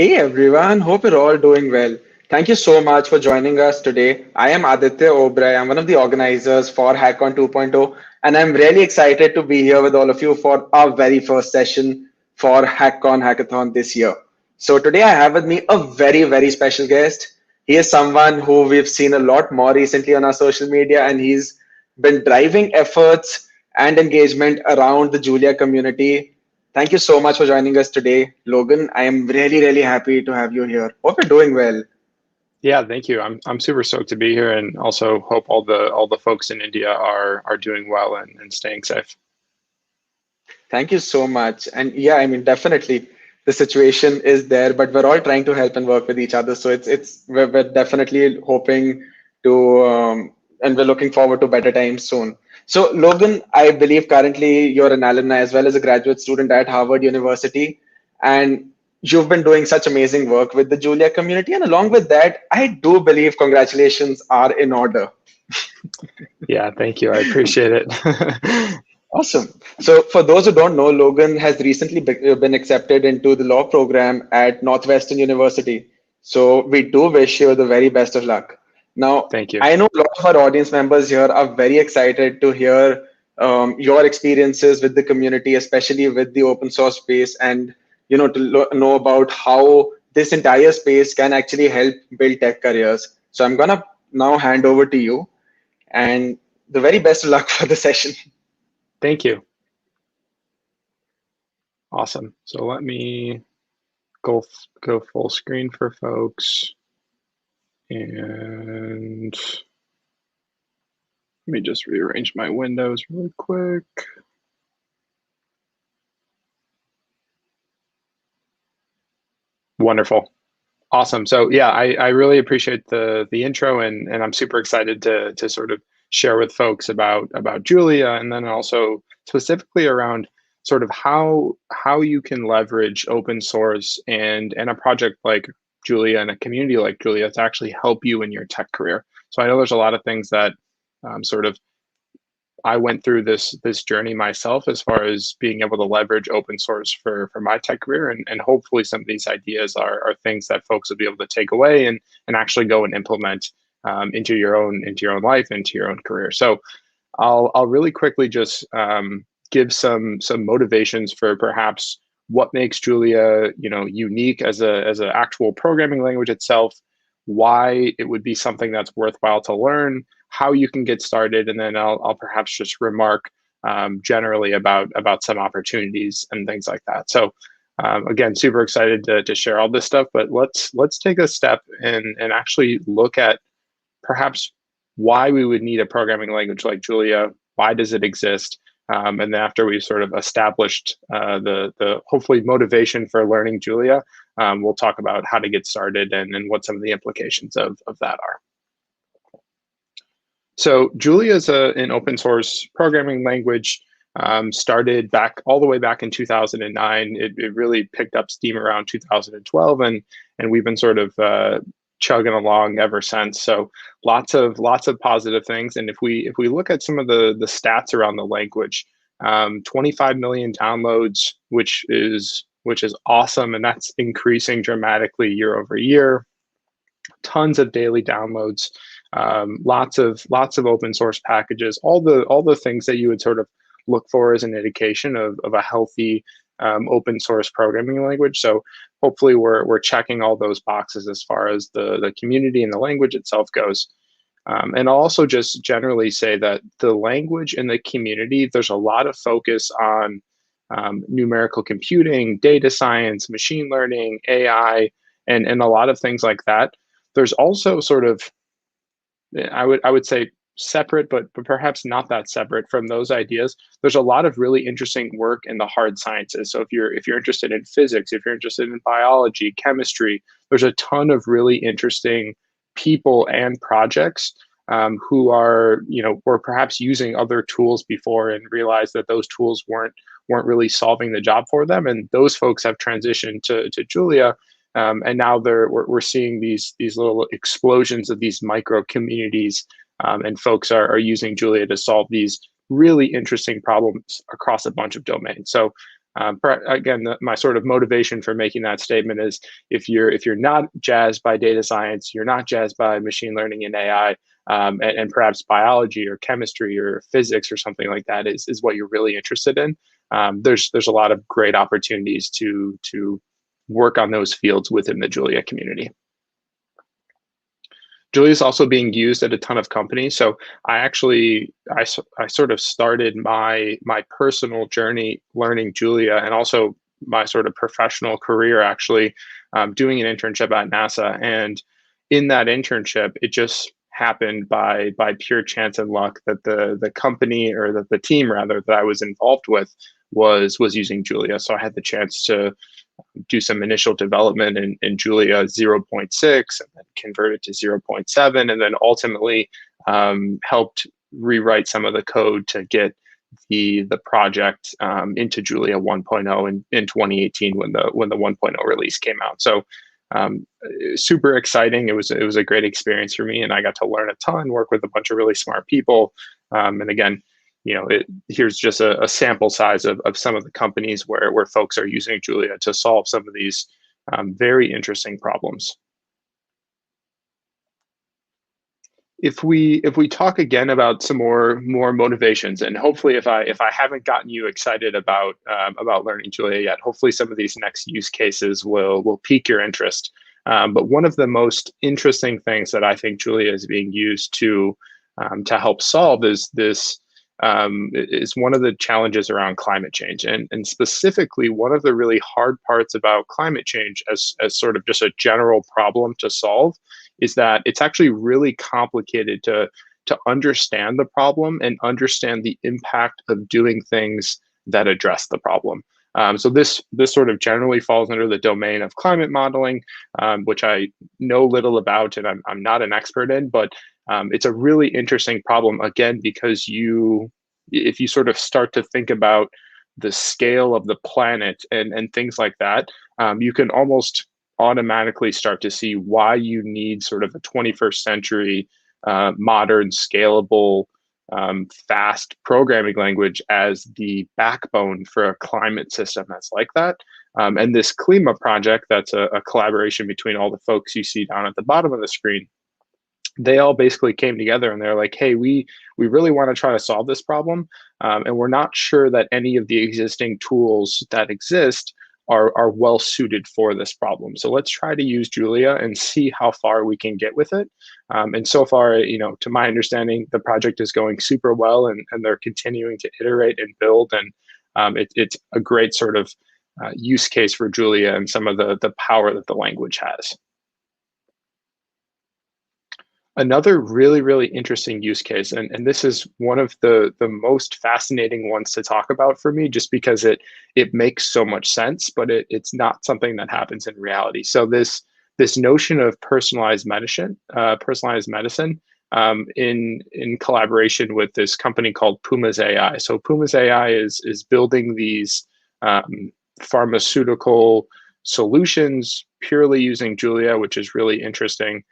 Hey everyone, hope you're all doing well. Thank you so much for joining us today. I am Aditya Obray. I'm one of the organizers for HackOn 2.0, and I'm really excited to be here with all of you for our very first session for HackOn Hackathon this year. So today I have with me a very special guest. He is someone who we've seen a lot more recently on our social media, and he's been driving efforts and engagement around the Julia community. Thank you so much for joining us today, Logan. I am really happy to have you here. Hope you're doing well. Yeah, thank you. I'm super stoked to be here, and also hope all the folks in India are doing well and staying safe. Thank you so much. And yeah, I mean, definitely the situation is there, but we're all trying to help and work with each other. So we're definitely hoping to, and we're looking forward to better times soon. So Logan, I believe currently you're an alumni as well as a graduate student at Harvard University, and you've been doing such amazing work with the Julia community. And along with that, I do believe congratulations are in order. Yeah, thank you. I appreciate it. Awesome. So, for those who don't know, Logan has recently been accepted into the law program at Northwestern University. So, we do wish you the very best of luck. Now, Thank you. I know a lot of our audience members here are very excited to hear your experiences with the community, especially with the open source space, and to know about how this entire space can actually help build tech careers. So, I'm gonna now hand over to you, and the very best of luck for the session. Thank you. Awesome. So let me go full screen for folks, and let me just rearrange my windows really quick. Wonderful. Awesome. So yeah, I really appreciate the intro, and I'm super excited to sort of share with folks about Julia, and then also specifically around sort of how you can leverage open source and a project like Julia and a community like Julia to actually help you in your tech career. So I know there's a lot of things that sort of I went through this journey myself as far as being able to leverage open source for my tech career, and hopefully some of these ideas are things that folks will be able to take away and actually go and implement into your own life, into your own career. So I'll really quickly just give some motivations for perhaps what makes Julia unique as a actual programming language itself, why it would be something that's worthwhile to learn, how you can get started, and then I'll perhaps just remark generally about some opportunities and things like that. So again, super excited to share all this stuff, but let's take a step and actually look at perhaps why we would need a programming language like Julia. Why does it exist? And then after we've sort of established the hopefully motivation for learning Julia, we'll talk about how to get started and what some of the implications of that are. So Julia is an open source programming language, started all the way back in 2009. It really picked up steam around 2012, and we've been sort of chugging along ever since. So lots of positive things. And if we look at some of the stats around the language, 25 million downloads, which is awesome, and that's increasing dramatically year over year. Tons of daily downloads, lots of open source packages, all the things that you would sort of look for as an indication of a healthy open source programming language. So hopefully we're checking all those boxes as far as the community and the language itself goes. And I'll also just generally say that the language and the community, there's a lot of focus on numerical computing, data science, machine learning, AI, and a lot of things like that. There's also sort of, I would say, separate, but perhaps not that separate from those ideas. There's a lot of really interesting work in the hard sciences. So if you're interested in physics, if you're interested in biology, chemistry, there's a ton of really interesting people and projects who are, were perhaps using other tools before and realized that those tools weren't really solving the job for them. And those folks have transitioned to Julia. And now we're seeing these little explosions of these micro communities, and folks are using Julia to solve these really interesting problems across a bunch of domains. So Again, my sort of motivation for making that statement is if you're not jazzed by data science, you're not jazzed by machine learning and AI, and perhaps biology or chemistry or physics or something like that is what you're really interested in. There's a lot of great opportunities to work on those fields within the Julia community. Julia is also being used at a ton of companies. So I sort of started my personal journey learning Julia, and also my sort of professional career actually doing an internship at NASA. And in that internship, it just happened by pure chance and luck that the company, or the team rather, that I was involved with was using Julia. So I had the chance to do some initial development in Julia 0.6 and then convert it to 0.7, and then ultimately helped rewrite some of the code to get the project into Julia 1.0 in 2018 when the 1.0 release came out. So super exciting. It was a great experience for me, and I got to learn a ton, work with a bunch of really smart people, and again, here's just a sample size of some of the companies where folks are using Julia to solve some of these very interesting problems. If we talk again about some more motivations, and hopefully if I haven't gotten you excited about learning Julia yet, hopefully some of these next use cases will pique your interest. But one of the most interesting things that I think Julia is being used to help solve is this. Is one of the challenges around climate change, and specifically one of the really hard parts about climate change as sort of just a general problem to solve is that it's actually really complicated to understand the problem and understand the impact of doing things that address the problem. So this sort of generally falls under the domain of climate modeling, which I know little about and I'm not an expert in, but it's a really interesting problem, again, because if you sort of start to think about the scale of the planet and things like that, you can almost automatically start to see why you need sort of a 21st century modern, scalable, fast programming language as the backbone for a climate system that's like that. And this Klima project, that's a collaboration between all the folks you see down at the bottom of the screen, they all basically came together and they're like, hey, we really want to try to solve this problem. And we're not sure that any of the existing tools that exist are well suited for this problem. So let's try to use Julia and see how far we can get with it. And so far, to my understanding, the project is going super well, and they're continuing to iterate and build. And it's a great sort of use case for Julia and some of the power that the language has. Another really, really interesting use case, and this is one of the most fascinating ones to talk about for me, just because it makes so much sense, but it's not something that happens in reality. So this notion of personalized medicine, in collaboration with this company called Pumas AI. So Pumas AI is building these pharmaceutical solutions purely using Julia, which is really interesting.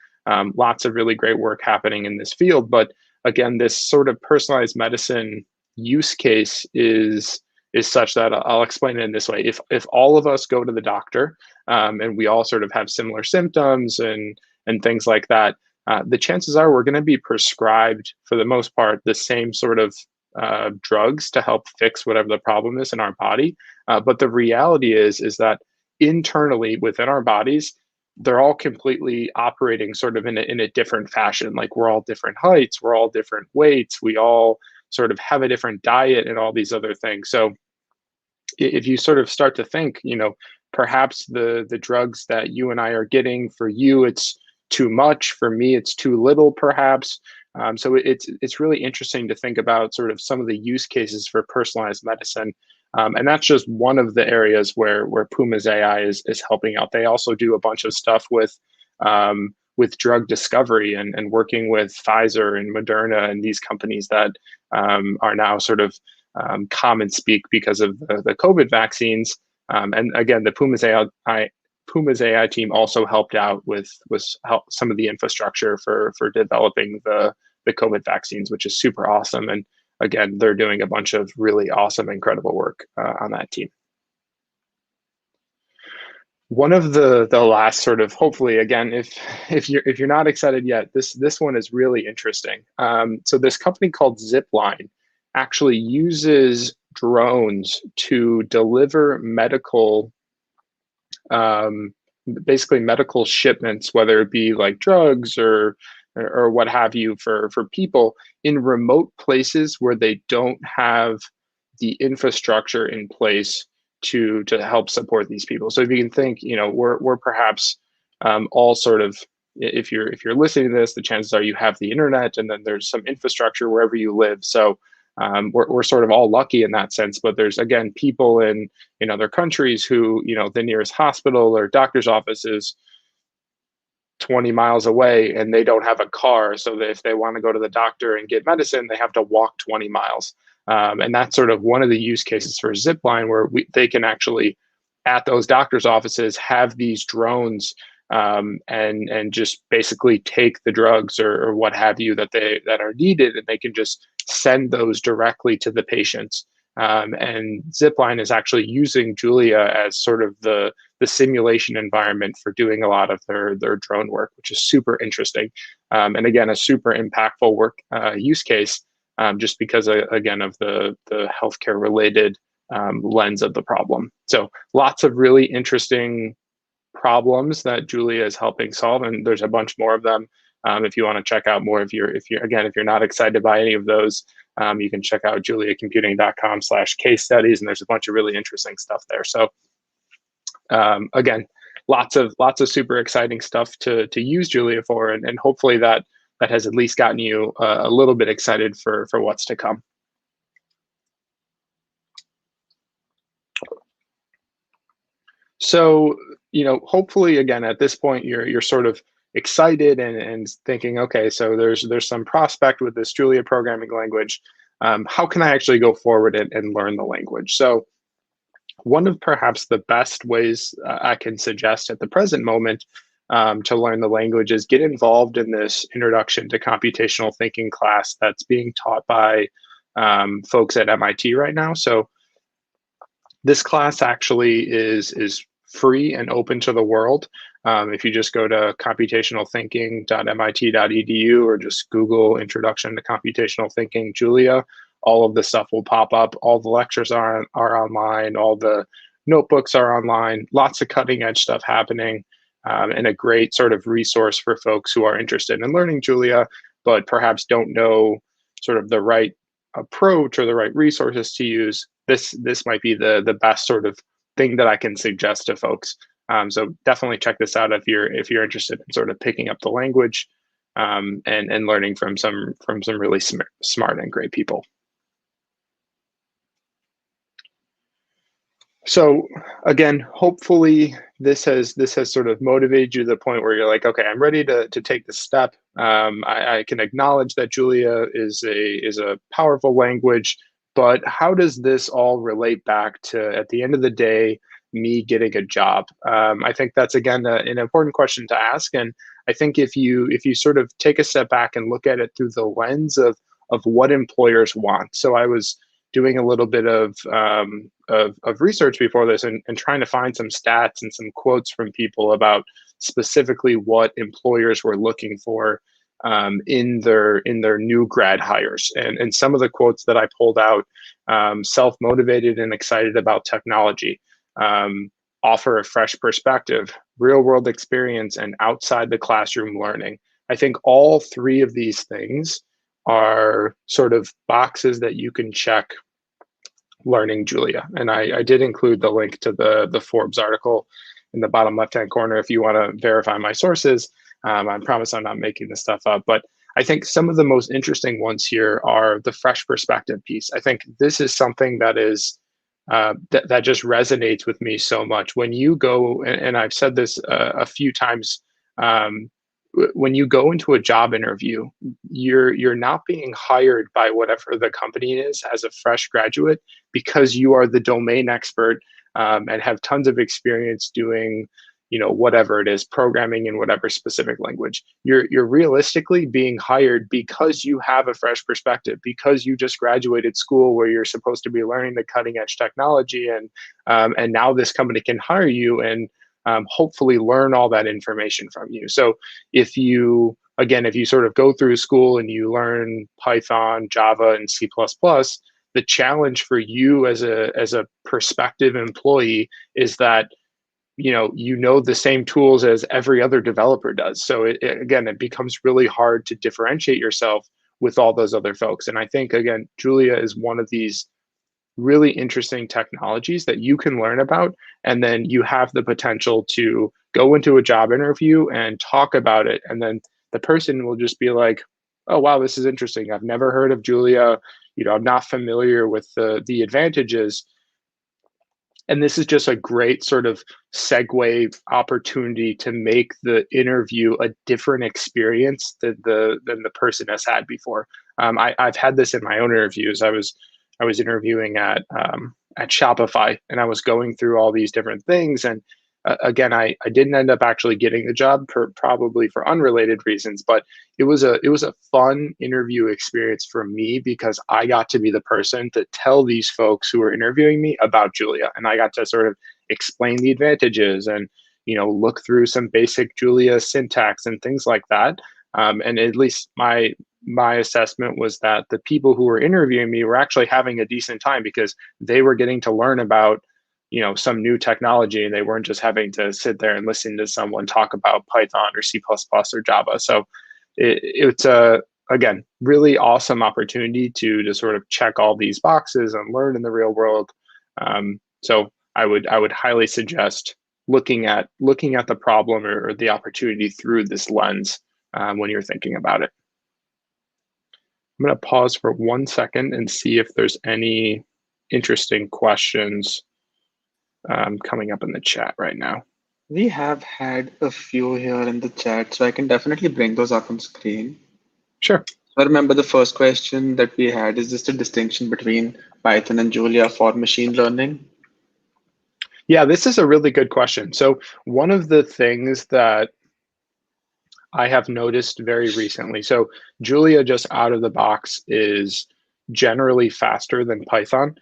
Lots of really great work happening in this field. But again, this sort of personalized medicine use case is such that I'll explain it in this way. If all of us go to the doctor and we all sort of have similar symptoms and things like that, the chances are we're going to be prescribed, for the most part, the same sort of drugs to help fix whatever the problem is in our body. But the reality is that internally within our bodies, they're all completely operating sort of in a different fashion. Like, we're all different heights, we're all different weights, we all sort of have a different diet and all these other things. So if you sort of start to think, perhaps the drugs that you and I are getting, for you, it's too much, for me, it's too little, perhaps. So it's really interesting to think about sort of some of the use cases for personalized medicine. And that's just one of the areas where Pumas AI is helping out. They also do a bunch of stuff with drug discovery and working with Pfizer and Moderna and these companies that are now sort of common speak because of the COVID vaccines. And again, the Pumas AI team also helped out with some of the infrastructure for developing the COVID vaccines, which is super awesome. And again, they're doing a bunch of really awesome, incredible work on that team. One of the last sort of, hopefully, again, if you're not excited yet, this one is really interesting. So this company called Zipline actually uses drones to deliver medical, um, basically medical shipments, whether it be like drugs or what have you, for people in remote places where they don't have the infrastructure in place to help support these people. So if you can think, we're perhaps all sort of, if you're listening to this, the chances are you have the internet, and then there's some infrastructure wherever you live. So we're sort of all lucky in that sense. But there's, again, people in other countries who, the nearest hospital or doctor's office is 20 miles away, and they don't have a car. So that if they want to go to the doctor and get medicine, they have to walk 20 miles. And that's sort of one of the use cases for Zipline, where they can actually, at those doctor's offices, have these drones, and just basically take the drugs or what have you that are needed, and they can just send those directly to the patients. And Zipline is actually using Julia as sort of the simulation environment for doing a lot of their drone work, which is super interesting. And again, a super impactful work use case, just because, again, of the healthcare related lens of the problem. So lots of really interesting problems that Julia is helping solve, and there's a bunch more of them. If you want to check out more, if you're not excited by any of those, you can check out juliacomputing.com/case studies, and there's a bunch of really interesting stuff there. So again, lots of super exciting stuff to use Julia for, and hopefully that has at least gotten you a little bit excited for what's to come. So, hopefully, again, at this point, you're sort of excited and thinking, okay, so there's some prospect with this Julia programming language. How can I actually go forward and learn the language? So one of perhaps the best ways I can suggest at the present moment to learn the language is get involved in this Introduction to Computational Thinking class that's being taught by folks at MIT right now. So this class actually is free and open to the world. If you just go to computationalthinking.mit.edu or just Google Introduction to Computational Thinking Julia, all of the stuff will pop up. All the lectures are online. All the notebooks are online. Lots of cutting edge stuff happening, and a great sort of resource for folks who are interested in learning Julia, but perhaps don't know sort of the right approach or the right resources to use. This might be the best sort of thing that I can suggest to folks. So definitely check this out if you're interested in sort of picking up the language, and learning from some really smart and great people. So again, hopefully this has sort of motivated you to the point where you're like, okay, I'm ready to take the step. I can acknowledge that Julia is a powerful language, but how does this all relate back to, at the end of the day, me getting a job? I think that's, again, an important question to ask. And I think if you sort of take a step back and look at it through the lens of what employers want. So I was doing a little bit of research before this and trying to find some stats and some quotes from people about specifically what employers were looking for in their new grad hires. And some of the quotes that I pulled out: self-motivated and excited about technology, offer a fresh perspective, real world experience, and outside the classroom learning. I think all three of these things are sort of boxes that you can check learning Julia. And I did include the link to the Forbes article in the bottom left-hand corner if you want to verify my sources. I promise I'm not making this stuff up, but I think some of the most interesting ones here are the fresh perspective piece. I think this is something that is that just resonates with me so much. When you go, and I've said this a few times, when you go into a job interview, you're not being hired by whatever the company is as a fresh graduate because you are the domain expert, and have tons of experience doing, whatever it is, programming in whatever specific language. You're realistically being hired because you have a fresh perspective, because you just graduated school where you're supposed to be learning the cutting edge technology, and now this company can hire you, and hopefully learn all that information from you. So if you, again, if you sort of go through school and you learn Python, Java, and C++, the challenge for you as a prospective employee is that you know the same tools as every other developer does. So again, it becomes really hard to differentiate yourself with all those other folks. And I think, again, Julia is one of these really interesting technologies that you can learn about, and then you have the potential to go into a job interview and talk about it, and then the person will just be like, oh wow, this is interesting, I've never heard of Julia, I'm not familiar with the advantages. And this is just a great sort of segue opportunity to make the interview a different experience than the person has had before. I've had this in my own interviews. I was interviewing at Shopify, and I was going through all these different things. And again, I didn't end up actually getting the job, probably for unrelated reasons, but it was a fun interview experience for me because I got to be the person to tell these folks who were interviewing me about Julia, and I got to sort of explain the advantages and look through some basic Julia syntax and things like that. And at least my assessment was that the people who were interviewing me were actually having a decent time because they were getting to learn about some new technology, and they weren't just having to sit there and listen to someone talk about Python or C++ or Java. So it's a, again, really awesome opportunity to sort of check all these boxes and learn in the real world. So I would highly suggest looking at the problem or the opportunity through this lens when you're thinking about it. I'm going to pause for 1 second and see if there's any interesting questions coming up in the chat right now. We have had a few here in the chat, so I can definitely bring those up on screen. Sure. I remember the first question that we had is just a distinction between Python and Julia for machine learning. Yeah, this is a really good question. So one of the things that I have noticed very recently, so Julia just out of the box is generally faster than Python.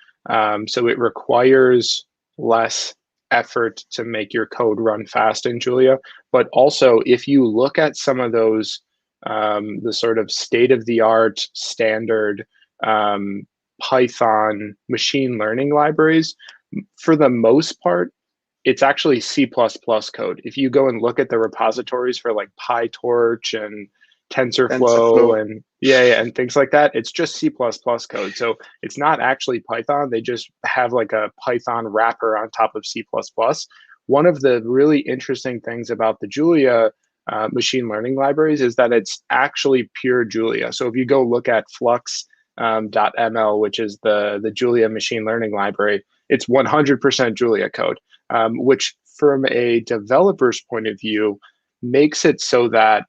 So it requires less effort to make your code run fast in Julia. But also, if you look at some of those, the sort of state-of-the-art standard Python machine learning libraries, for the most part, it's actually C++ code. If you go and look at the repositories for like PyTorch and TensorFlow and and things like that, it's just C++ code. So it's not actually Python. They just have like a Python wrapper on top of C++. One of the really interesting things about the Julia machine learning libraries is that it's actually pure Julia. So if you go look at Flux.ml, which is the Julia machine learning library, it's 100% Julia code, which from a developer's point of view makes it so that,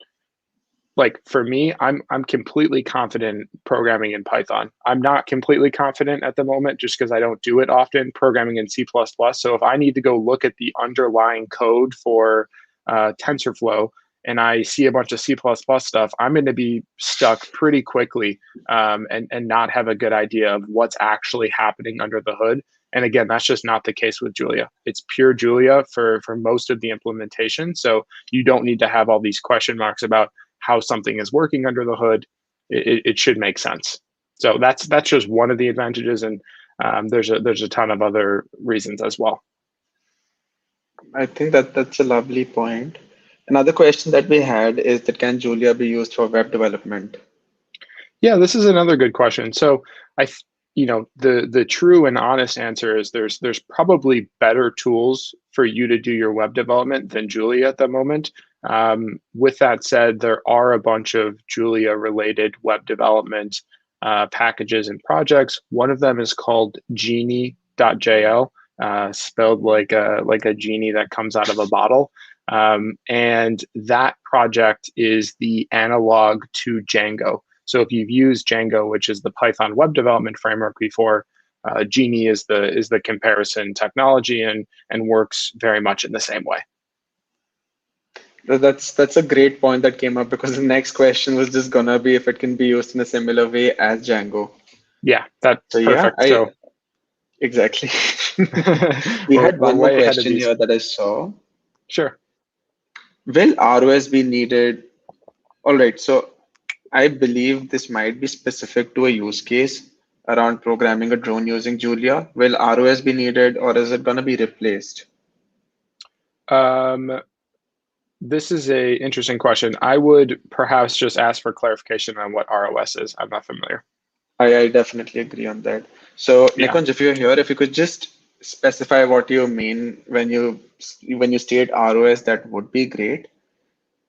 like, for me, I'm completely confident programming in Python. I'm not completely confident at the moment just because I don't do it often, programming in C++. So if I need to go look at the underlying code for TensorFlow and I see a bunch of C++ stuff, I'm going to be stuck pretty quickly and not have a good idea of what's actually happening under the hood. And again, that's just not the case with Julia. It's pure Julia for most of the implementation. So you don't need to have all these question marks about how something is working under the hood. It should make sense. So that's just one of the advantages, and there's a ton of other reasons as well. I think that's a lovely point. Another question that we had is that can Julia be used for web development? Yeah, this is another good question. So the true and honest answer is there's probably better tools for you to do your web development than Julia at the moment. With that said, there are a bunch of Julia related web development packages and projects. One of them is called genie.jl, spelled like a genie that comes out of a bottle. And that project is the analog to Django. So if you've used Django, which is the Python web development framework before, Genie is the comparison technology and works very much in the same way. That's a great point that came up because the next question was just gonna be if it can be used in a similar way as Django. Yeah, that's perfect. Exactly. We had one more question here that I saw. Sure. Will ROS be needed? All right, so I believe this might be specific to a use case around programming a drone using Julia. Will ROS be needed or is it going to be replaced? Um, this is a interesting question. I would perhaps just ask for clarification on what ROS is. I'm not familiar. I definitely agree on that. So, Yeah. Nikunj, if you're here, if you could just specify what you mean when you state ROS, that would be great.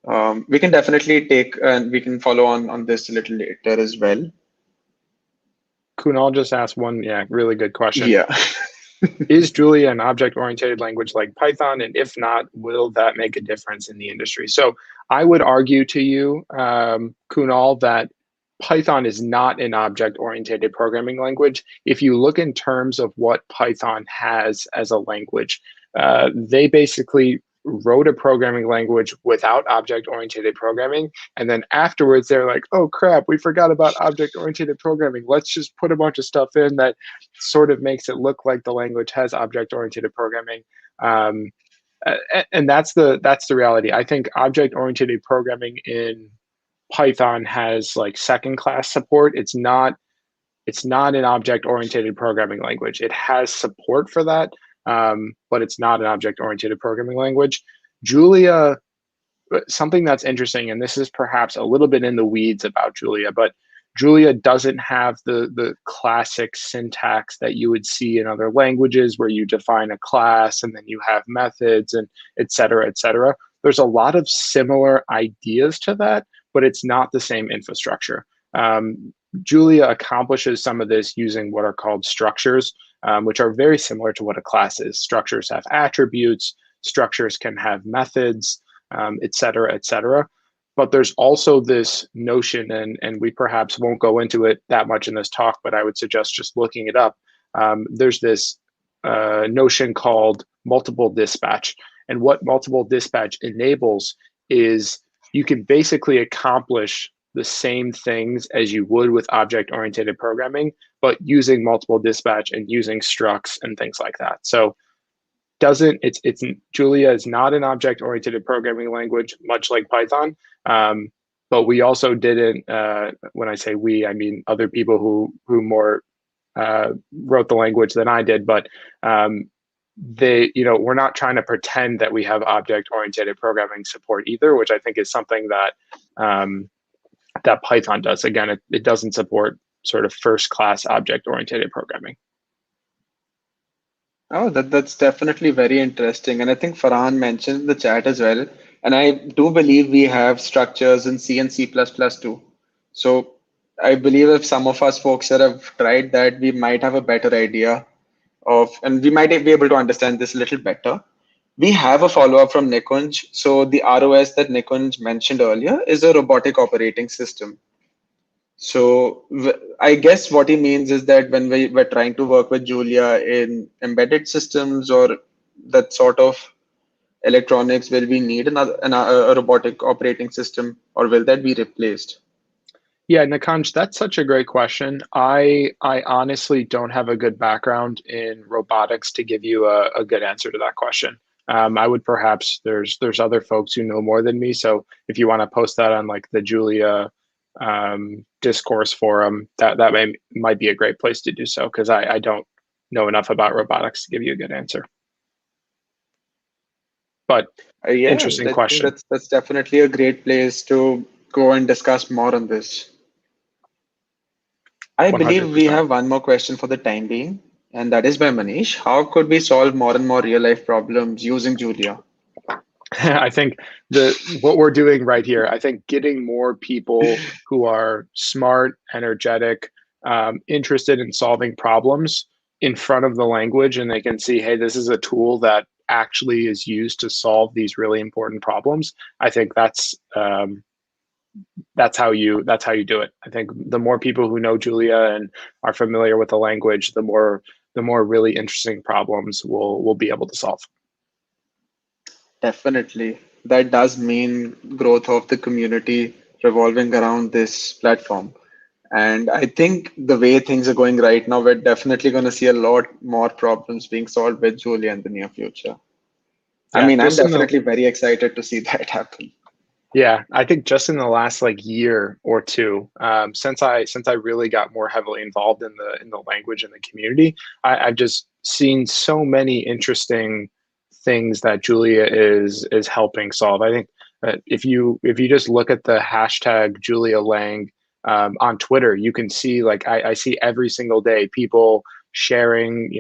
We can definitely take and we can follow on this a little later as well. Kunal just asked one, yeah, really good question. Yeah. Is Julia an object-oriented language like Python? And if not, will that make a difference in the industry? So I would argue to you, Kunal, that Python is not an object-oriented programming language. If you look in terms of what Python has as a language, they basically wrote a programming language without object-oriented programming. And then afterwards, they're like, oh crap, we forgot about object-oriented programming. Let's just put a bunch of stuff in that sort of makes it look like the language has object-oriented programming. Um, and that's the reality. I think object-oriented programming in Python has like second class support. It's not an object-oriented programming language. It has support for that, but it's not an object-oriented programming language. Julia, something that's interesting, and this is perhaps a little bit in the weeds about Julia, but Julia doesn't have the classic syntax that you would see in other languages where you define a class and then you have methods and et cetera, et cetera. There's a lot of similar ideas to that, but it's not the same infrastructure. Julia accomplishes some of this using what are called structures, which are very similar to what a class is. Structures have attributes, structures can have methods, et cetera, et cetera. But there's also this notion, and we perhaps won't go into it that much in this talk, but I would suggest just looking it up. There's this notion called multiple dispatch. And what multiple dispatch enables is you can basically accomplish the same things as you would with object-oriented programming, but using multiple dispatch and using structs and things like that. So it's Julia is not an object-oriented programming language, much like Python. But we also didn't. When I say we, I mean other people who more wrote the language than I did. But we're not trying to pretend that we have object-oriented programming support either, which I think is something that that Python does. Again, it doesn't support sort of first-class object-oriented programming. Oh, that's definitely very interesting. And I think Farhan mentioned in the chat as well. And I do believe we have structures in C and C++ too. So I believe if some of us folks that have tried that, we might have a better idea and we might be able to understand this a little better. We have a follow-up from Nikunj. So the ROS that Nikunj mentioned earlier is a robotic operating system. So I guess what he means is that when we're trying to work with Julia in embedded systems or that sort of electronics, will we need a robotic operating system or will that be replaced? Yeah, Nikunj, that's such a great question. I honestly don't have a good background in robotics to give you a good answer to that question. I would perhaps there's other folks who know more than me. So if you want to post that on like the Julia discourse forum, that might be a great place to do so, because I don't know enough about robotics to give you a good answer. But Yeah, interesting question. That's definitely a great place to go and discuss more on this. I believe we 100%. have one more question for the time being, and that is by Manish. How could we solve more and more real life problems using Julia? I think what we're doing right here, I think getting more people who are smart, energetic, interested in solving problems in front of the language, and they can see, hey, this is a tool that actually is used to solve these really important problems. I think that's how you do it. I think the more people who know Julia and are familiar with the language, the more really interesting problems we'll be able to solve. Definitely. That does mean growth of the community revolving around this platform. And I think the way things are going right now, we're definitely going to see a lot more problems being solved with Julia in the near future. I Yeah, mean, I'm just in the definitely very excited to see that happen. Yeah, I think just in the last like year or two, since I really got more heavily involved in the language and the community, I've just seen so many interesting things that Julia is helping solve. I think that if you just look at the hashtag Julia Lang on Twitter, you can see like I see every single day people sharing.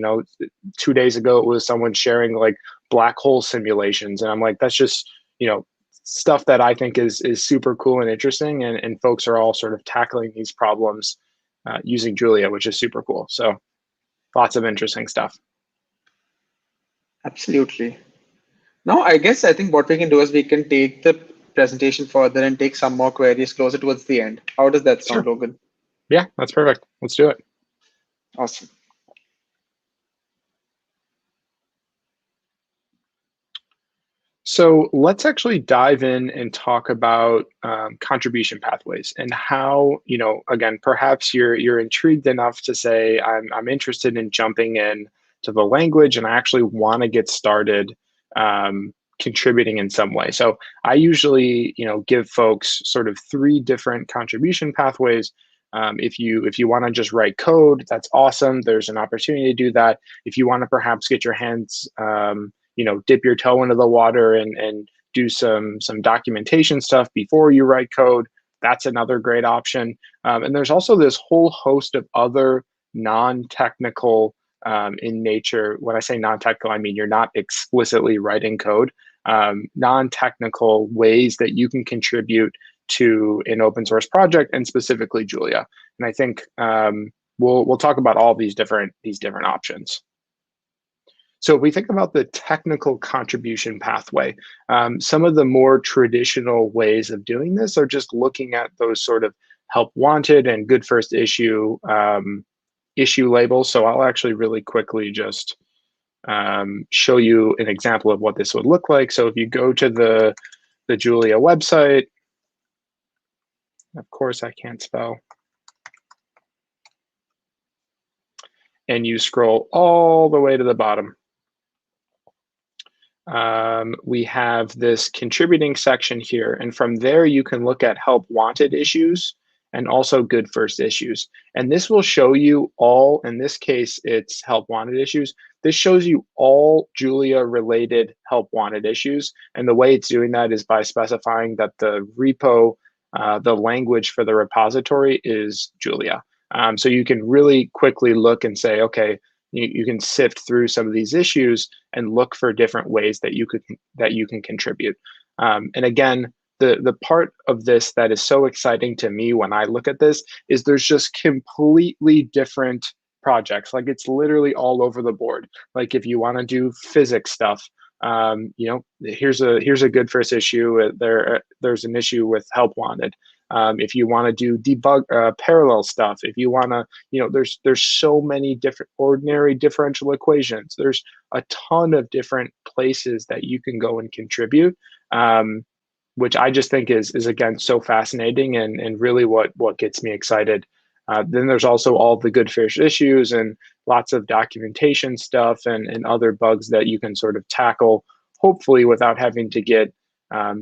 2 days ago it was someone sharing like black hole simulations, and I'm like, that's just you know stuff that I think is super cool and interesting, and folks are all sort of tackling these problems using Julia, which is super cool. So lots of interesting stuff. Absolutely. Now, I think what we can do is we can take the presentation further and take some more queries closer towards the end. How does that sound, Sure. Logan? Yeah, that's perfect. Let's do it. Awesome. So let's actually dive in and talk about contribution pathways and how, again, perhaps you're intrigued enough to say, I'm interested in jumping in to the language and I actually want to get started contributing in some way. So I usually, give folks sort of three different contribution pathways. If you want to just write code, that's awesome. There's an opportunity to do that. If you want to perhaps get your hands dip your toe into the water and do some documentation stuff before you write code. That's another great option. And there's also this whole host of other non-technical in nature. When I say non-technical, I mean you're not explicitly writing code. Non-technical ways that you can contribute to an open source project, and specifically Julia. And I think we'll talk about all these different options. So if we think about the technical contribution pathway, some of the more traditional ways of doing this are just looking at those sort of help wanted and good first issue issue labels. So I'll actually really quickly just show you an example of what this would look like. So if you go to the Julia website, of course I can't spell, and you scroll all the way to the bottom, we have this contributing section here. And from there, you can look at help wanted issues and also good first issues. And this will show you all, in this case, it's help wanted issues. This shows you all Julia related help wanted issues. And the way it's doing that is by specifying that the repo, the language for the repository is Julia. So you can really quickly look and say, okay, you can sift through some of these issues and look for different ways that you can contribute. And again, the part of this that is so exciting to me when I look at this is there's just completely different projects. Like it's literally all over the board. Like if you want to do physics stuff, here's a good first issue. There's an issue with help wanted. If you want to do debug parallel stuff, if you want to, there's so many different ordinary differential equations. There's a ton of different places that you can go and contribute, which I just think is again so fascinating and really what gets me excited. Then there's also all the good first issues and lots of documentation stuff and other bugs that you can sort of tackle, hopefully without having to get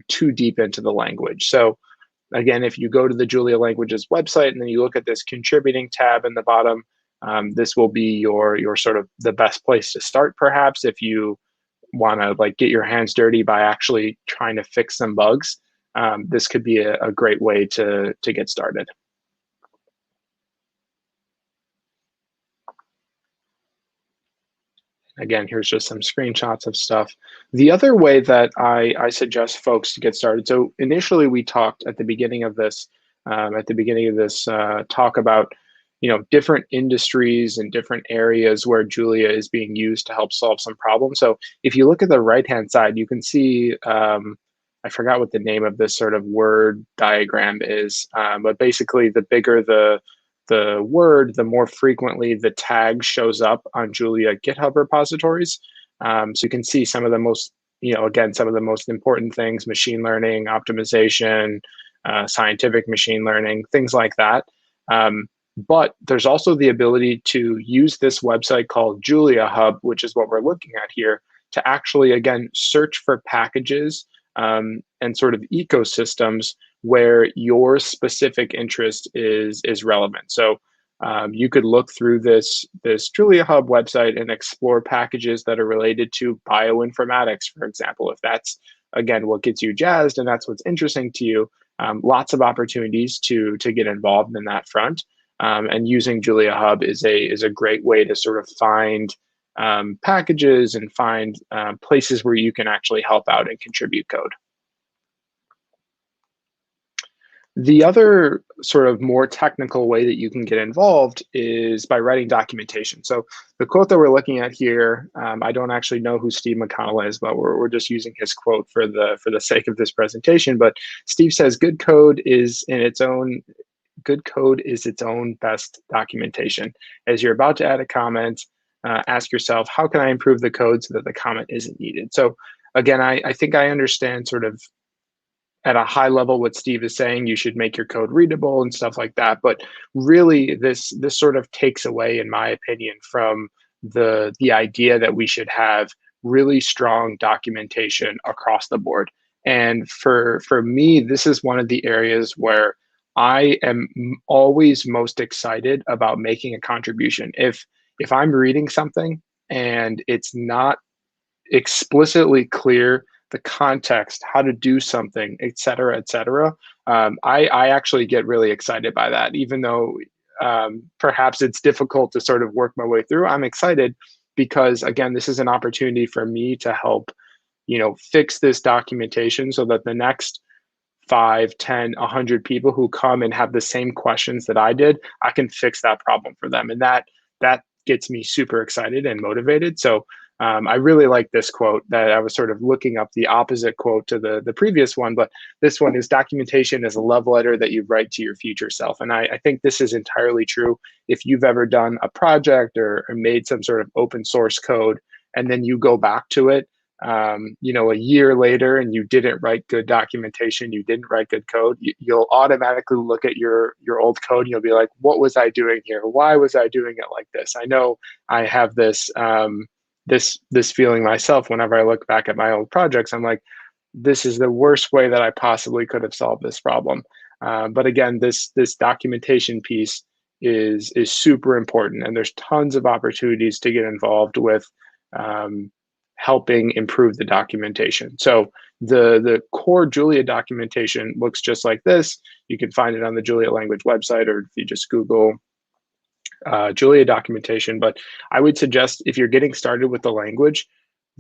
too deep into the language. So again, if you go to the Julia Languages website and then you look at this contributing tab in the bottom, this will be your sort of the best place to start, perhaps, if you want to like get your hands dirty by actually trying to fix some bugs. This could be a great way to get started. Again, here's just some screenshots of stuff. The other way that I suggest folks to get started. So initially we talked at the beginning of this talk about different industries and different areas where Julia is being used to help solve some problems. So if you look at the right-hand side, you can see, I forgot what the name of this sort of word diagram is, but basically the bigger the word, the more frequently the tag shows up on Julia GitHub repositories. So you can see some of the most, some of the most important things: machine learning, optimization, scientific machine learning, things like that. But there's also the ability to use this website called Julia Hub, which is what we're looking at here, to actually, again, search for packages and sort of ecosystems where your specific interest is relevant. So you could look through this Julia Hub website and explore packages that are related to bioinformatics, for example, if that's, again, what gets you jazzed and that's what's interesting to you. Lots of opportunities to get involved in that front. And using Julia Hub is a great way to sort of find packages and find places where you can actually help out and contribute code. The other sort of more technical way that you can get involved is by writing documentation. So the quote that we're looking at here, I don't actually know who Steve McConnell is, but we're just using his quote for the sake of this presentation. But Steve says, good code is its own best documentation. As you're about to add a comment, ask yourself, how can I improve the code so that the comment isn't needed? So again, I think I understand sort of at a high level what Steve is saying. You should make your code readable and stuff like that. But really, this sort of takes away, in my opinion, from the idea that we should have really strong documentation across the board. And for me, this is one of the areas where I am always most excited about making a contribution. If I'm reading something and it's not explicitly clear the context, how to do something, et cetera, I actually get really excited by that. Even though perhaps it's difficult to sort of work my way through, I'm excited because, again, this is an opportunity for me to help, fix this documentation so that the next 5, 10, 100 people who come and have the same questions that I did, I can fix that problem for them. And that gets me super excited and motivated. So I really like this quote that I was sort of looking up the opposite quote to the previous one, but this one is, documentation is a love letter that you write to your future self. And I think this is entirely true. If you've ever done a project or made some sort of open source code, and then you go back to it, a year later and you didn't write good documentation, you didn't write good code, you'll automatically look at your old code and you'll be like, what was I doing here? Why was I doing it like this? I know I have this this feeling myself whenever I look back at my old projects. I'm like, this is the worst way that I possibly could have solved this problem. But again, this documentation piece is super important, and there's tons of opportunities to get involved with helping improve the documentation. So the core Julia documentation looks just like this. You can find it on the Julia language website, or if you just Google Julia documentation. But I would suggest, if you're getting started with the language,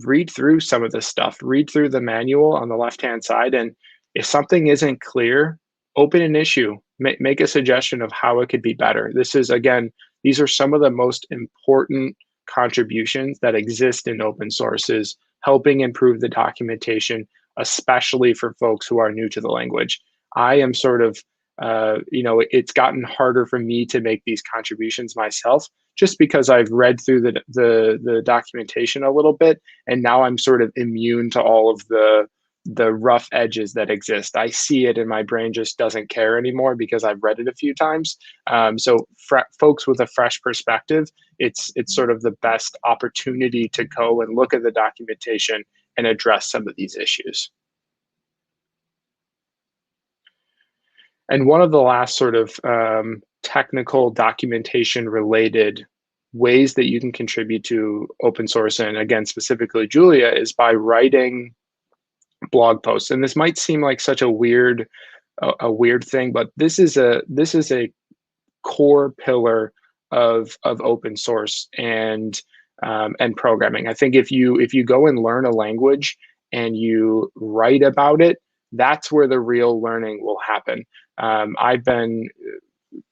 read through some of this stuff, read through the manual on the left-hand side. And if something isn't clear, open an issue, make a suggestion of how it could be better. This is, again, these are some of the most important contributions that exist in open sources, helping improve the documentation, especially for folks who are new to the language. I am sort of, it's gotten harder for me to make these contributions myself, just because I've read through the documentation a little bit, and now I'm sort of immune to all of the rough edges that exist. I see it and my brain just doesn't care anymore because I've read it a few times. So folks with a fresh perspective, it's sort of the best opportunity to go and look at the documentation and address some of these issues. And one of the last sort of technical documentation related ways that you can contribute to open source, and again, specifically Julia, is by writing blog posts. And this might seem like such a weird thing, but this is a core pillar of open source and programming. I think if you go and learn a language and you write about it, that's where the real learning will happen. I've been,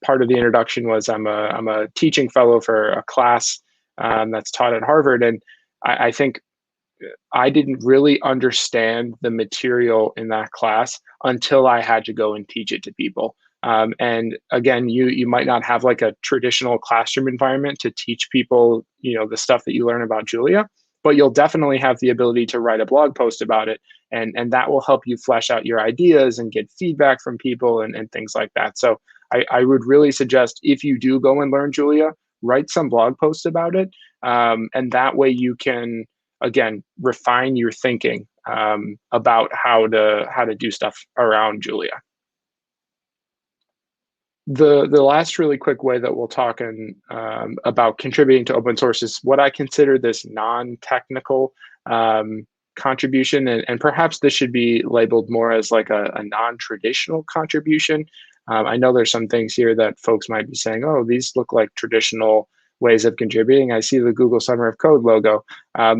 part of the introduction was I'm a teaching fellow for a class that's taught at Harvard, and I think I didn't really understand the material in that class until I had to go and teach it to people. And again, you might not have like a traditional classroom environment to teach people, the stuff that you learn about Julia, but you'll definitely have the ability to write a blog post about it. And that will help you flesh out your ideas and get feedback from people and things like that. So I would really suggest, if you do go and learn Julia, write some blog posts about it. And that way you can again, refine your thinking about how to do stuff around Julia. The last really quick way that we'll talk about contributing to open source is what I consider this non-technical contribution, and perhaps this should be labeled more as like a non-traditional contribution. I know there's some things here that folks might be saying, oh, these look like traditional ways of contributing. I see the Google Summer of Code logo.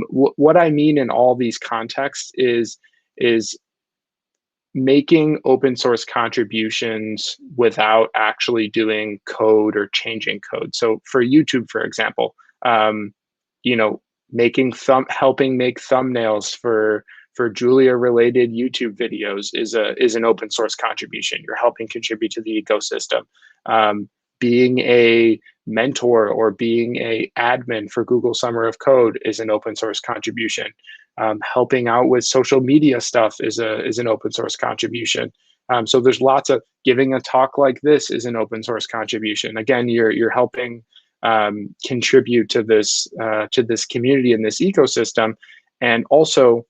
What I mean in all these contexts is making open source contributions without actually doing code or changing code. So for YouTube, for example, helping make thumbnails for Julia related YouTube videos is an open source contribution. You're helping contribute to the ecosystem. Being a mentor or being a admin for Google Summer of Code is an open source contribution. Helping out with social media stuff is an open source contribution. So there's lots of giving a talk like this is an open source contribution. Again, you're helping contribute to this community and this ecosystem. And also,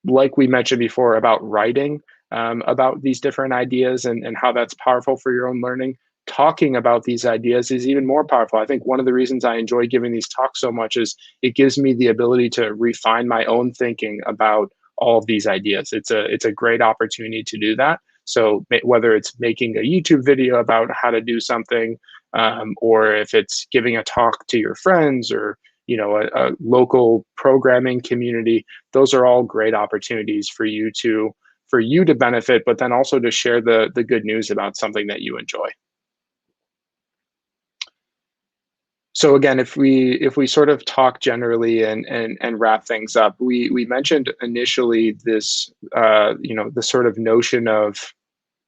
like we mentioned before about writing about these different ideas and how that's powerful for your own learning, talking about these ideas is even more powerful. I think one of the reasons I enjoy giving these talks so much is it gives me the ability to refine my own thinking about all of these ideas. It's a great opportunity to do that. So whether it's making a YouTube video about how to do something, or if it's giving a talk to your friends or a local programming community, those are all great opportunities for you to benefit, but then also to share the good news about something that you enjoy. So again, if we sort of talk generally and wrap things up, we mentioned initially this the sort of notion of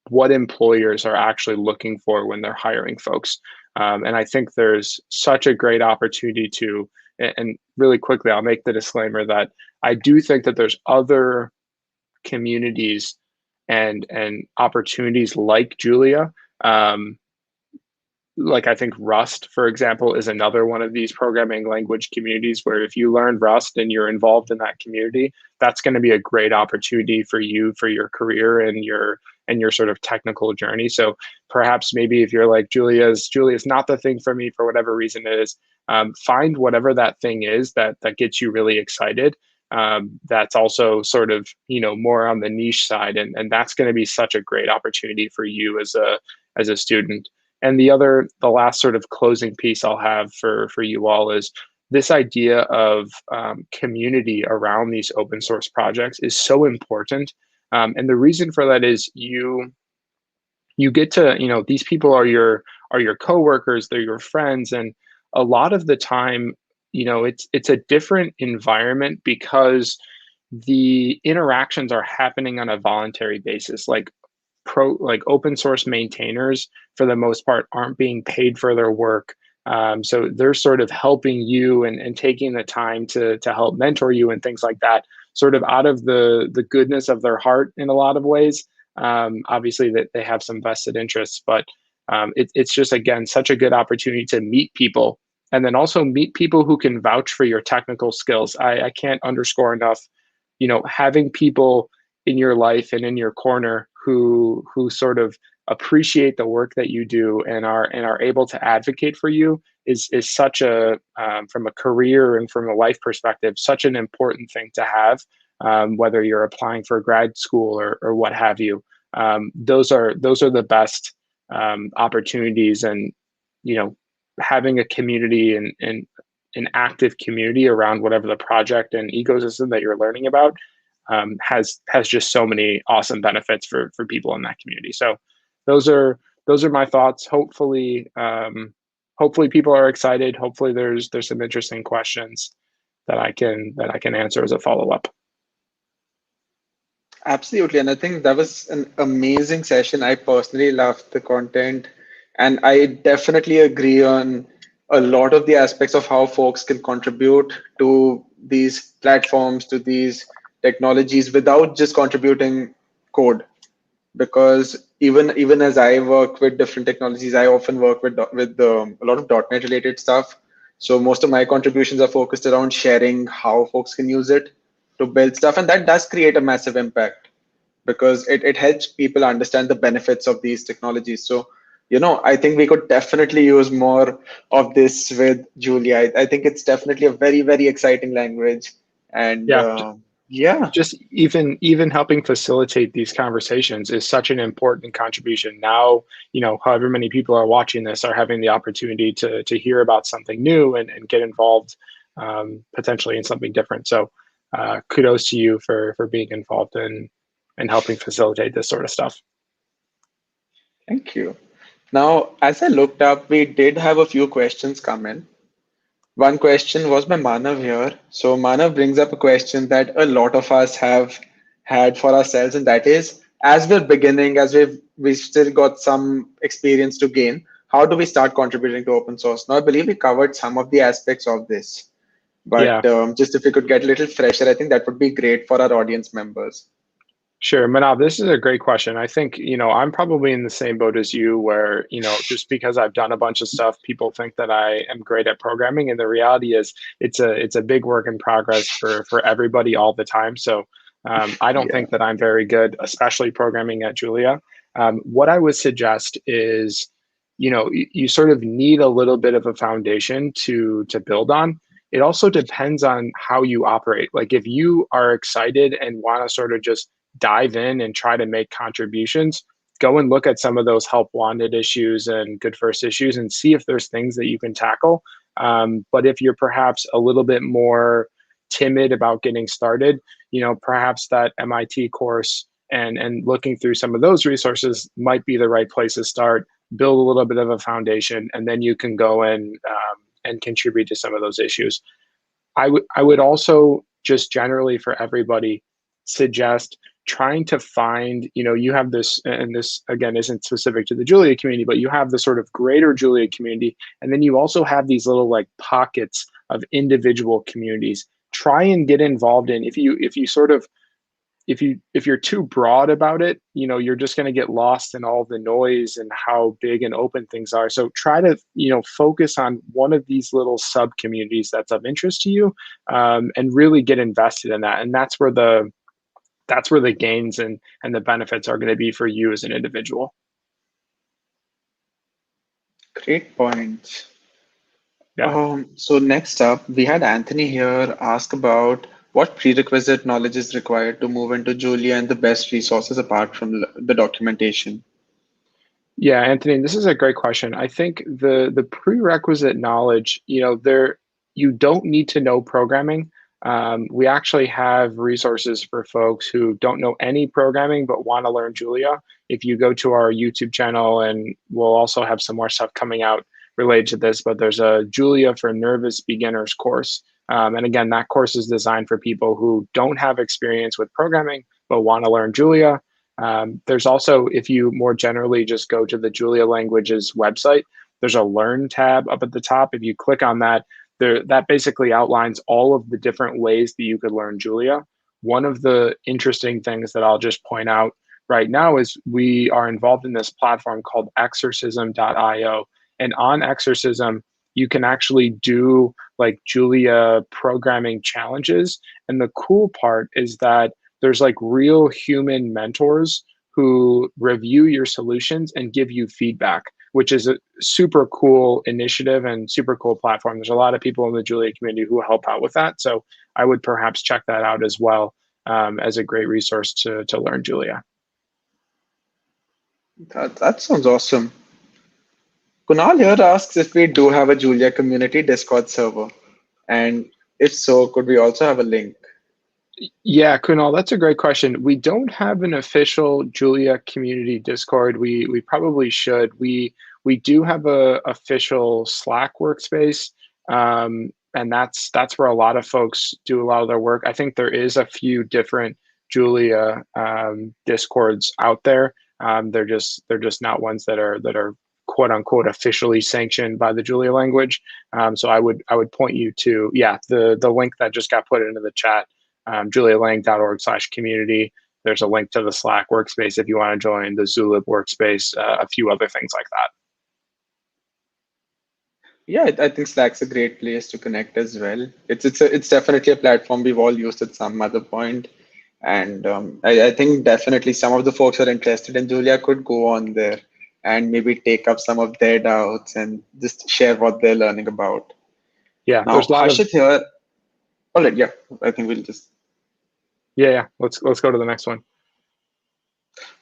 what employers are actually looking for when they're hiring folks, and I think there's such a great opportunity to, and really quickly I'll make the disclaimer that I do think that there's other communities and opportunities like Julia. Like I think Rust, for example, is another one of these programming language communities where if you learn Rust and you're involved in that community, that's going to be a great opportunity for you for your career and your sort of technical journey. So perhaps maybe if you're like Julia's not the thing for me for whatever reason it is, find whatever that thing is that gets you really excited. That's also sort of more on the niche side, and that's going to be such a great opportunity for you as a student. And the last sort of closing piece I'll have for you all is this idea of community around these open source projects is so important. And the reason for that is you get to, these people are your coworkers, they're your friends. And a lot of the time, it's a different environment because the interactions are happening on a voluntary basis. Like open source maintainers, for the most part, aren't being paid for their work. So they're sort of helping you and taking the time to help mentor you and things like that, sort of out of the goodness of their heart in a lot of ways. Obviously that they have some vested interests, but it's just, again, such a good opportunity to meet people and then also meet people who can vouch for your technical skills. I can't underscore enough, having people in your life and in your corner who sort of appreciate the work that you do and are able to advocate for you is such a from a career and from a life perspective, such an important thing to have, whether you're applying for grad school or what have you. Those are the best opportunities, and having a community and an active community around whatever the project and ecosystem that you're learning about has just so many awesome benefits for people in that community. So those are my thoughts. Hopefully people are excited. Hopefully there's some interesting questions that I can answer as a follow-up. Absolutely. And I think that was an amazing session. I personally loved the content, and I definitely agree on a lot of the aspects of how folks can contribute to these platforms, to these technologies without just contributing code. Because even as I work with different technologies, I often work with a lot of .NET related stuff. So most of my contributions are focused around sharing how folks can use it to build stuff, and that does create a massive impact because it helps people understand the benefits of these technologies. So, I think we could definitely use more of this with Julia. I think it's definitely a very, very exciting language. And Yeah, yeah, just even helping facilitate these conversations is such an important contribution. Now, however many people are watching this are having the opportunity to hear about something new and get involved, potentially in something different. So kudos to you for being involved in helping facilitate this sort of stuff. thank you. Now, as I looked up, we did have a few questions come in. One question was by Manav here. So Manav brings up a question that a lot of us have had for ourselves, and that is, as we're beginning, as we've still got some experience to gain, how do we start contributing to open source? Now, I believe we covered some of the aspects of this, Yeah. but just if we could get a little fresher, I think that would be great for our audience members. Sure, Manav, this is a great question. I think, I'm probably in the same boat as you where, just because I've done a bunch of stuff, people think that I am great at programming. And the reality is it's a big work in progress for everybody all the time. So I don't Yeah, think that I'm very good, especially programming at Julia. What I would suggest is, you sort of need a little bit of a foundation to build on. It also depends on how you operate. Like if you are excited and want to sort of just dive in and try to make contributions, go and look at some of those help wanted issues and good first issues and see if there's things that you can tackle. But if you're perhaps a little bit more timid about getting started, perhaps that MIT course and looking through some of those resources might be the right place to start, build a little bit of a foundation, and then you can go and contribute to some of those issues. I would also just generally for everybody suggest trying to find, you have this, and this again isn't specific to the Julia community, but you have the sort of greater Julia community, and then you also have these little like pockets of individual communities. Try and get involved in if you sort of if you're too broad about it, you're just going to get lost in all the noise and how big and open things are. So try to, focus on one of these little sub communities that's of interest to you, and really get invested in that. And that's where the gains and the benefits are going to be for you as an individual. great point. Yeah. So next up, we had Anthony here ask about what prerequisite knowledge is required to move into Julia and the best resources apart from the documentation. Yeah, Anthony, this is a great question. I think the prerequisite knowledge, you don't need to know programming. We actually have resources for folks who don't know any programming but want to learn Julia. If you go to our YouTube channel, and we'll also have some more stuff coming out related to this, but there's a Julia for Nervous Beginners course. And again, that course is designed for people who don't have experience with programming but want to learn Julia. There's also, if you more generally just go to the Julia Languages website, there's a Learn tab up at the top. If you click on that, that basically outlines all of the different ways that you could learn Julia. One of the interesting things that I'll just point out right now is we are involved in this platform called exorcism.io. And on Exorcism, you can actually do like Julia programming challenges. And the cool part is that there's like real human mentors who review your solutions and give you feedback, which is a super cool initiative and super cool platform. There's a lot of people in the Julia community who help out with that. So I would perhaps check that out as well, as a great resource to learn Julia. That sounds awesome. Kunal here asks if we do have a Julia community Discord server, and if so, could we also have a link? Yeah, Kunal, that's a great question. We don't have an official Julia community Discord. We probably should. We do have a official Slack workspace, and that's where a lot of folks do a lot of their work. I think there is a few different Julia Discords out there. They're just not ones that are quote unquote officially sanctioned by the Julia language. So I would point you to, yeah, the link that just got put into the chat, julialang.org/community. There's a link to the Slack workspace if you want to join the Zulib workspace, a few other things like that. Yeah, I think Slack's a great place to connect as well. It's definitely a platform we've all used at some other point, and I think definitely some of the folks who are interested in Julia could go on there and maybe take up some of their doubts and just share what they're learning about. Yeah, Now, there's a lot of Harshit here. All right, yeah, I think we'll just. yeah. Let's go to the next one.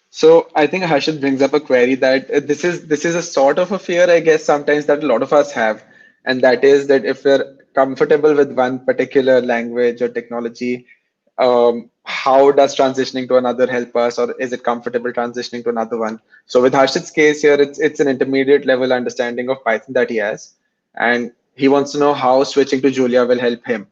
So I think Harshit brings up a query that this is a sort of a fear, I guess, sometimes that a lot of us have, and that is that if we're comfortable with one particular language or technology, how does transitioning to another help us, or is it comfortable transitioning to another one? So with Harshit's case here, it's an intermediate level understanding of Python that he has, and he wants to know how switching to Julia will help him.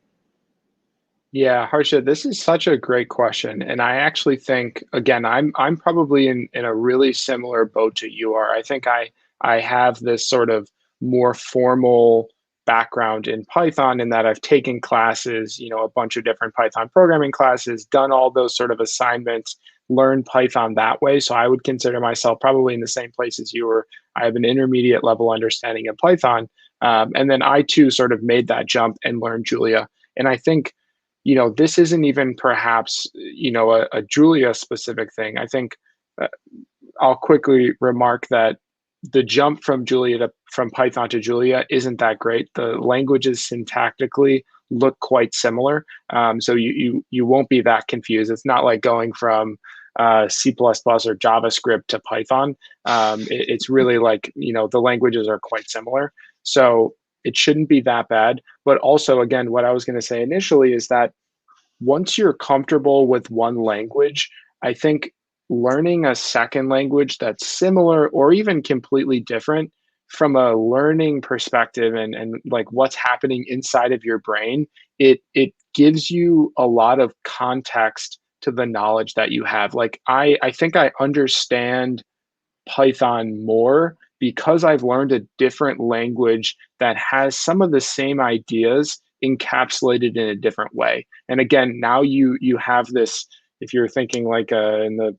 Yeah, Harsha, this is such a great question. And I actually think, again, I'm probably in a really similar boat to you are. I think I have this sort of more formal background in Python in that I've taken classes, a bunch of different Python programming classes, done all those sort of assignments, learned Python that way. So I would consider myself probably in the same place as you were. I have an intermediate level understanding of Python. And then I too sort of made that jump and learned Julia. And I think this isn't even perhaps, a Julia specific thing. I think uh, I'll quickly remark that the jump from Python to Julia isn't that great. The languages syntactically look quite similar, so you won't be that confused. It's not like going from C++ or JavaScript to Python. It's really like the languages are quite similar, so it shouldn't be that bad. But also, again, what I was going to say initially is that once you're comfortable with one language, I think learning a second language that's similar or even completely different from a learning perspective and like what's happening inside of your brain, it gives you a lot of context to the knowledge that you have. Like I think I understand Python more because I've learned a different language that has some of the same ideas encapsulated in a different way. And again, now you have this, if you're thinking like in the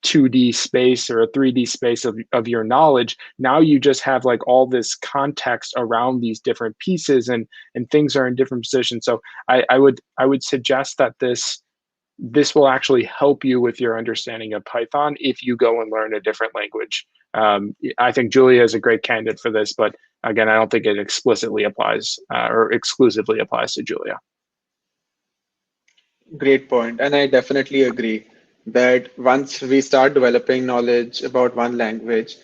2D space or a 3D space of your knowledge, now you just have like all this context around these different pieces and things are in different positions. So I would suggest that this will actually help you with your understanding of Python if you go and learn a different language. I think Julia is a great candidate for this, but again, I don't think it explicitly applies or exclusively applies to Julia. Great point, and I definitely agree that once we start developing knowledge about one language,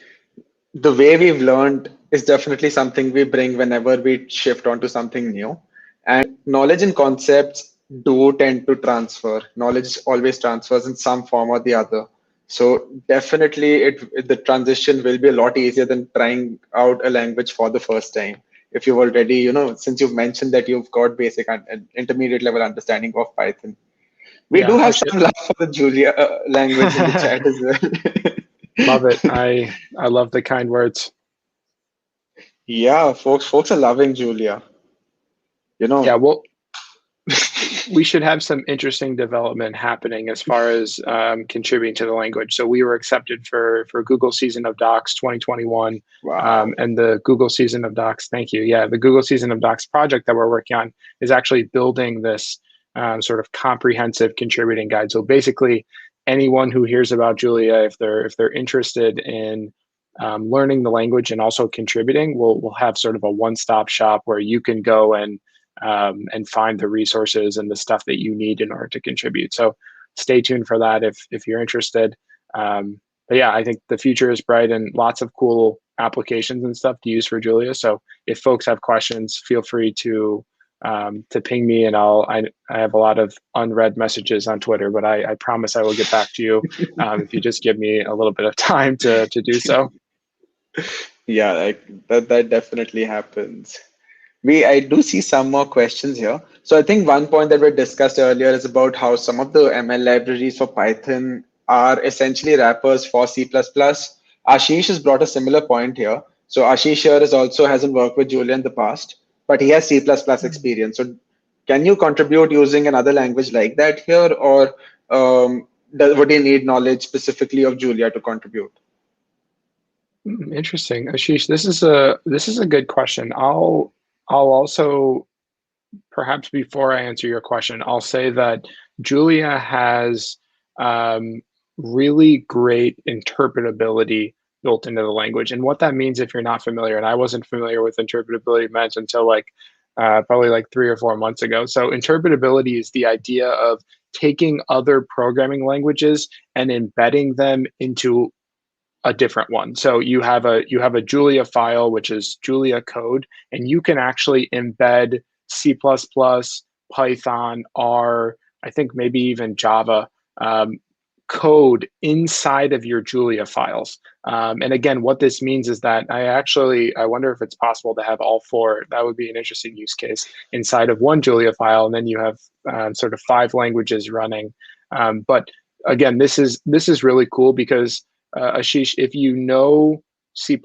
the way we've learned is definitely something we bring whenever we shift onto something new. And knowledge and concepts do tend to transfer. Knowledge always transfers in some form or the other. So definitely the transition will be a lot easier than trying out a language for the first time. If you've already, since you've mentioned that you've got basic and intermediate level understanding of Python. We Yeah, do have Harshit. some love for the Julia language in the chat as well. Love it. I love the kind words. Yeah, folks are loving Julia. You Yeah, know, well, we should have some interesting development happening as far as contributing to the language. So we were accepted for Google Season of Docs 2021, wow. and the Google Season of Docs. Thank you. Yeah, the Google Season of Docs project that we're working on is actually building this sort of comprehensive contributing guide. So basically, anyone who hears about Julia, if they're interested in learning the language and also contributing, we'll have sort of a one-stop shop where you can go and find the resources and the stuff that you need in order to contribute. So stay tuned for that if you're interested. But yeah, I think the future is bright and lots of cool applications and stuff to use for Julia. So if folks have questions, feel free to ping me, and I have a lot of unread messages on Twitter, but I promise I will get back to you if you just give me a little bit of time to do so. Yeah, that definitely happens. I do see some more questions here. So I think one point that we discussed earlier is about how some of the ML libraries for Python are essentially wrappers for C++. Ashish has brought a similar point here. So Ashish here also hasn't worked with Julia in the past, but he has C++ experience. So can you contribute using another language like that here, or would he need knowledge specifically of Julia to contribute? Interesting, Ashish. This is a good question. I'll also, perhaps before I answer your question, I'll say that Julia has um, really great interpretability built into the language. And what that means, if you're not familiar, and I wasn't familiar with interpretability meant until like probably like 3 or 4 months ago. So interpretability is the idea of taking other programming languages and embedding them into a different one. So you have a Julia file, which is Julia code, and you can actually embed C++, Python, R, I think maybe even Java um, code inside of your Julia files. And again, what this means is that I wonder if it's possible to have all four. That would be an interesting use case inside of one Julia file, and then you have sort of 5 languages running. But again, this is really cool because Ashish, if you know C++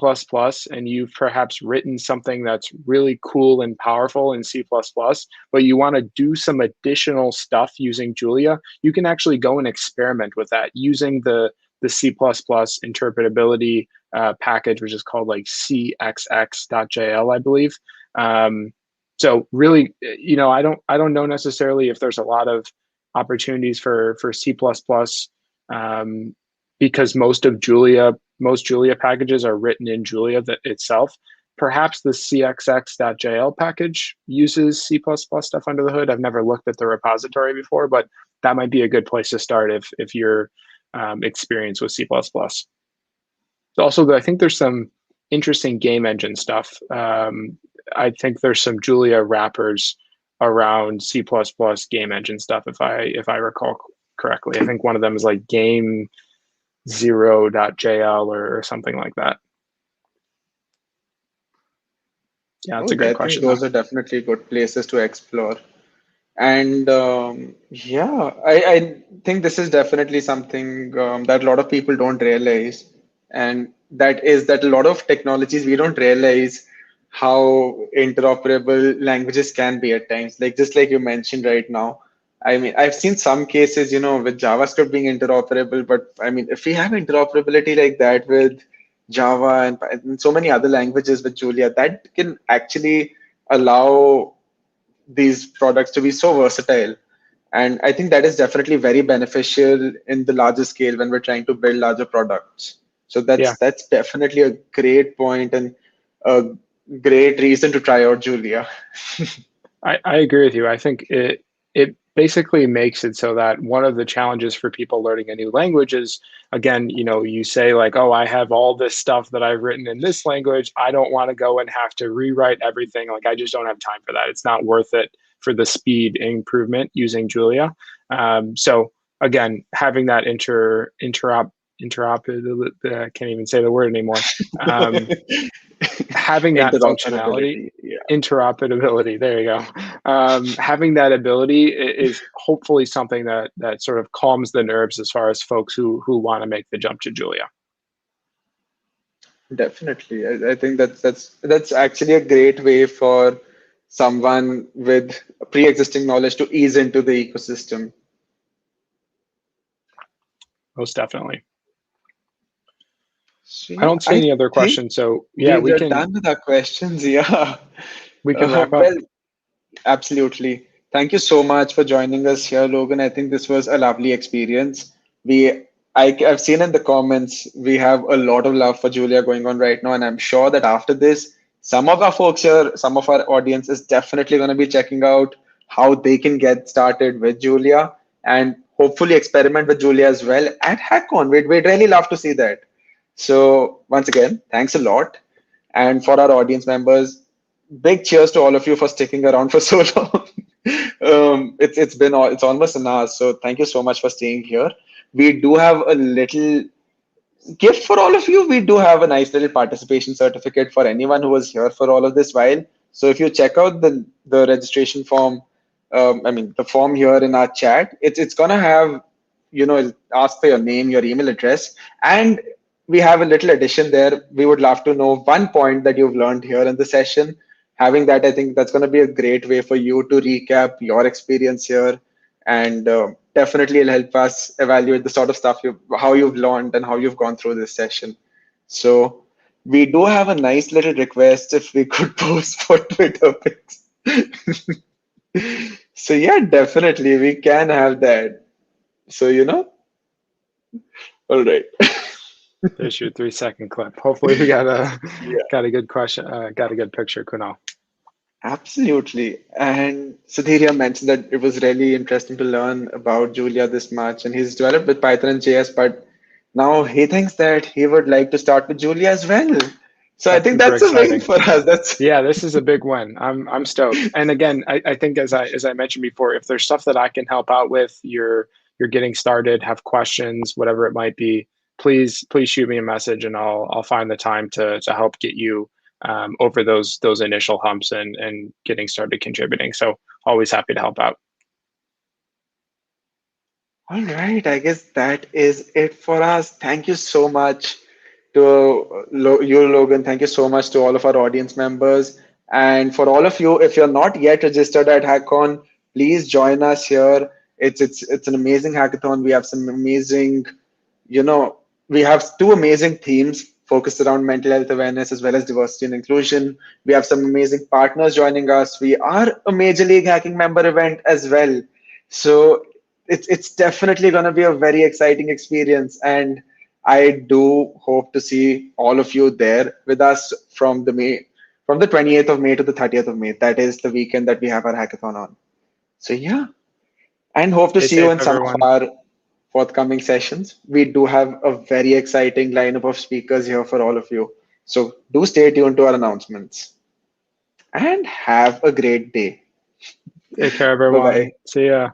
and you've perhaps written something that's really cool and powerful in C++, but you want to do some additional stuff using Julia, you can actually go and experiment with that using the C++ interpretability package, which is called like cxx.jl, I believe. So really, I don't know necessarily if there's a lot of opportunities for C++, um, because most Julia packages are written in Julia itself. Perhaps the cxx.jl package uses C++ stuff under the hood. I've never looked at the repository before, but that might be a good place to start if you're experienced with C++. Also, I think there's some interesting game engine stuff. I think there's some Julia wrappers around C++ game engine stuff, if I recall correctly. I think one of them is like game 0.jl or something like that. Yeah, that's a Okay, great I think question though. those are definitely good places to explore. And yeah, I think this is definitely something that a lot of people don't realize. And that is that a lot of technologies we don't realize how interoperable languages can be at times. Like just like you mentioned right now. I mean, I've seen some cases, with JavaScript being interoperable, but I mean, if we have interoperability like that with Java and so many other languages with Julia, that can actually allow these products to be so versatile. And I think that is definitely very beneficial in the larger scale when we're trying to build larger products. So Yeah, that's definitely a great point and a great reason to try out Julia. I agree with you. I think it basically makes it so that one of the challenges for people learning a new language is, again, you say like, oh, I have all this stuff that I've written in this language. I don't want to go and have to rewrite everything. Like I just don't have time for that. It's not worth it for the speed improvement using Julia. So again, having that interoperability, I can't even say the word anymore. Um, Having that functionality, Interoperability. Yeah, interoperability, there you go. Having that ability is hopefully something that sort of calms the nerves as far as folks who want to make the jump to Julia. definitely. I think that's actually a great way for someone with pre-existing knowledge to ease into the ecosystem. Most definitely. So I yeah, don't see I any other think questions, so yeah, we we are can done with our questions. Yeah. we can wrap up. Well, absolutely. Thank you so much for joining us here, Logan. I think this was a lovely experience. I've seen in the comments we have a lot of love for Julia going on right now, and I'm sure that after this, some of our folks here, some of our audience is definitely going to be checking out how they can get started with Julia and hopefully experiment with Julia as well at HackCon. We'd really love to see that. So once again, thanks a lot. And for our audience members, big cheers to all of you for sticking around for so long. It's almost an hour, so thank you so much for staying here. We do have a little gift for all of you. We do have a nice little participation certificate for anyone who was here for all of this while. So if you check out the registration form, the form here in our chat, it's gonna have, it'll ask for your name, your email address, and we have a little addition there. We would love to know one point that you've learned here in the session. Having that, I think that's going to be a great way for you to recap your experience here, and definitely it'll help us evaluate the sort of stuff how you've learned and how you've gone through this session. So We do have a nice little request if we could post for Twitter pics. So yeah, definitely we can have that. So all right. There's your 3-second clip. Hopefully we got a Yeah, got a good question, got a good picture, Kunal. absolutely. And Sudhir mentioned that it was really interesting to learn about Julia this much, and he's developed with Python and JS, but now he thinks that he would like to start with Julia as well. So I That's think super that's a win exciting. for us. That's Yeah, this is a big win. I'm stoked. And again, I think as I mentioned before, if there's stuff that I can help out with, you're getting started, have questions, whatever it might be, please shoot me a message and I'll find the time to help get you over those initial humps and getting started contributing. So always happy to help out. all right. I guess that is it for us. Thank you so much to you, Logan. Thank you so much to all of our audience members. And for all of you, if you're not yet registered at HackOn, please join us here. It's an amazing hackathon. We have some amazing, you know, we have two amazing themes focused around mental health awareness as well as diversity and inclusion. We have some amazing partners joining us. We are a Major League Hacking member event as well. So it's definitely going to be a very exciting experience. And I do hope to see all of you there with us from the 28th of May to the 30th of May. That is the weekend that we have our hackathon on. So yeah, and hope to Stay see you safe, in some of everyone. our forthcoming sessions. We do have a very exciting lineup of speakers here for all of you. So do stay tuned to our announcements and have a great day. Take care, Bye bye. everyone. See ya.